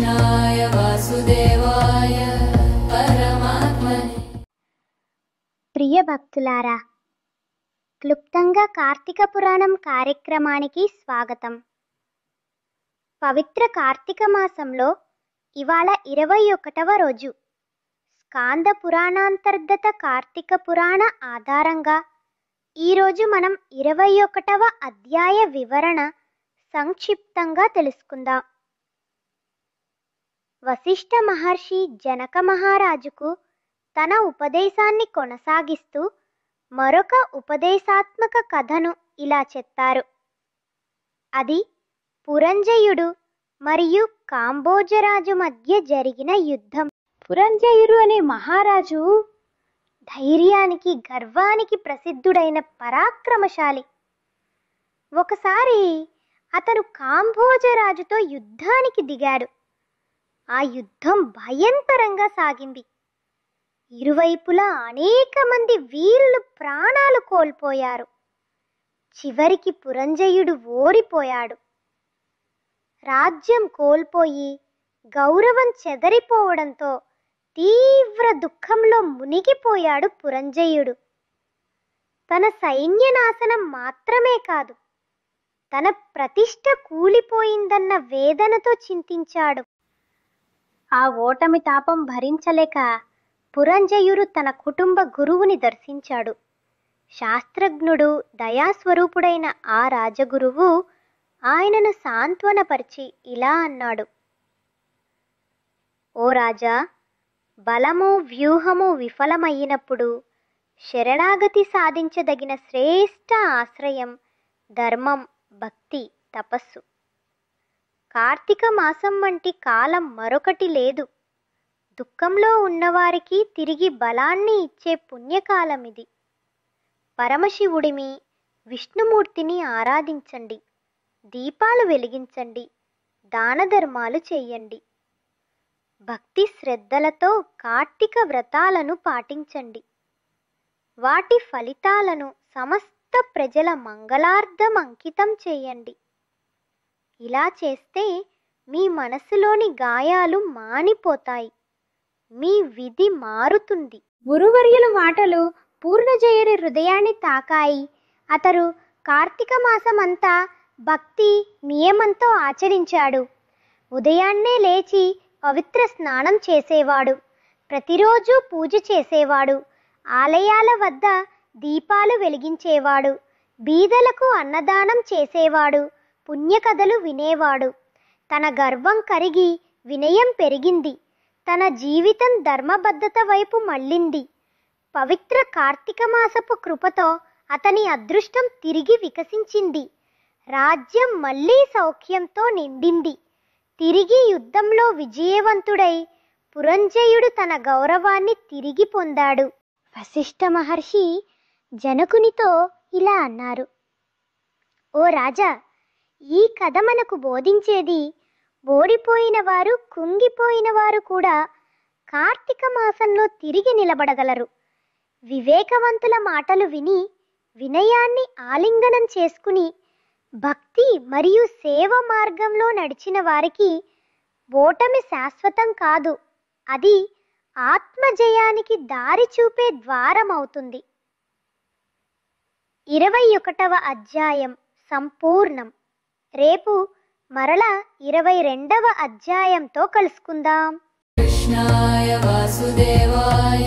कृष्णाय वासुदेवाय परमात्मने। ప్రియ భక్తులారా, క్లుప్తంగా కార్తీక పురాణం కార్యక్రమానికి స్వాగతం. పవిత్ర కార్తీక మాసంలో ఇవాళ 21వ రోజు. స్కాంద పురాణాంతర్గత కార్తీక పురాణ ఆధారంగా ఈరోజు మనం 21వ అధ్యాయ వివరణ సంక్షిప్తంగా తెలుసుకుందాం. వశిష్ఠ మహర్షి జనక మహారాజుకు తన ఉపదేశాన్ని కొనసాగిస్తూ మరొక ఉపదేశాత్మక కథను ఇలా చెప్పారు. అది పురంజయుడు మరియు కాంబోజరాజు మధ్య జరిగిన యుద్ధం. పురంజయుడు అనే మహారాజు ధైర్యానికి గర్వానికి ప్రసిద్ధుడైన పరాక్రమశాలి. ఒకసారి అతను కాంబోజరాజుతో యుద్ధానికి దిగాడు. ఆ యుద్ధం భయంకరంగా సాగింది. ఇరువైపులా అనేక మంది వీరులు ప్రాణాలు కోల్పోయారు. చివరికి పురంజయుడు ఓడిపోయాడు. రాజ్యం కోల్పోయి గౌరవం చెదరిపోవడంతో తీవ్ర దుఃఖంలో మునిగిపోయాడు పురంజయుడు. తన సైన్య నాశనం మాత్రమే కాదు, తన ప్రతిష్ట కూలిపోయిందన్న వేదనతో చింతించాడు. ఆ ఓటమి తాపం భరించలేక పురంజయుడు తన కుటుంబ గురువుని దర్శించాడు. శాస్త్రజ్ఞుడు, దయాస్వరూపుడైన ఆ రాజగురువు ఆయనను సాంత్వనపరిచి ఇలా అన్నాడు: ఓ రాజా, బలము వ్యూహము విఫలమయ్యినప్పుడు శరణాగతి సాధించదగిన శ్రేష్ఠ ఆశ్రయం ధర్మం, భక్తి, తపస్సు. కార్తీక మాసం వంటి కాలం మరొకటి లేదు. దుఃఖంలో ఉన్నవారికి తిరిగి బలాన్ని ఇచ్చే పుణ్యకాలం ఇది. పరమశివుడిని, విష్ణుమూర్తిని ఆరాధించండి, దీపాలు వెలిగించండి, దాన ధర్మాలు చేయండి. భక్తి శ్రద్ధలతో కార్తీక వ్రతాలను పాటించండి. వాటి ఫలితాలను సమస్త ప్రజల మంగళార్థం అంకితం చేయండి. ఇలా చేస్తే మీ మనసులోని గాయాలు మానిపోతాయి, మీ విధి మారుతుంది. గురువర్యుల మాటలు పూర్ణజయుడి హృదయాన్ని తాకాయి. అతడు కార్తీక మాసమంతా భక్తి నియమంతో ఆచరించాడు. ఉదయాన్నే లేచి పవిత్ర స్నానం చేసేవాడు. ప్రతిరోజు పూజ చేసేవాడు. ఆలయాల వద్ద దీపాలు వెలిగించేవాడు. బీదలకు అన్నదానం చేసేవాడు. పుణ్యకథలు వినేవాడు. తన గర్వం కరిగి వినయం పెరిగింది. తన జీవితం ధర్మబద్ధత వైపు మళ్ళింది. పవిత్ర కార్తీక మాసపు కృపతో అతని అదృష్టం తిరిగి వికసించింది. రాజ్యం మళ్ళీ సౌఖ్యంతో నిండింది. తిరిగి యుద్ధంలో విజయవంతుడై పురంజయుడు తన గౌరవాన్ని తిరిగి పొందాడు. వశిష్ఠ మహర్షి జనకునితో ఇలా అన్నారు: ఓ రాజా, ఈ కథ మనకు బోధించేది ఓడిపోయిన వారు, కుంగిపోయిన వారు కూడా కార్తీక మాసంలో తిరిగి నిలబడగలరు. వివేకవంతుల మాటలు విని వినయాన్ని ఆలింగనం చేసుకుని భక్తి మరియు సేవ మార్గంలో నడిచిన వారికి ఓటమి శాశ్వతం కాదు, అది ఆత్మజయానికి దారి చూపే ద్వారం అవుతుంది. 21వ అధ్యాయం సంపూర్ణం. రేపు మరలా 22వ అధ్యాయంతో కలుసుకుందాం. कृष्णाय वासुदेवाय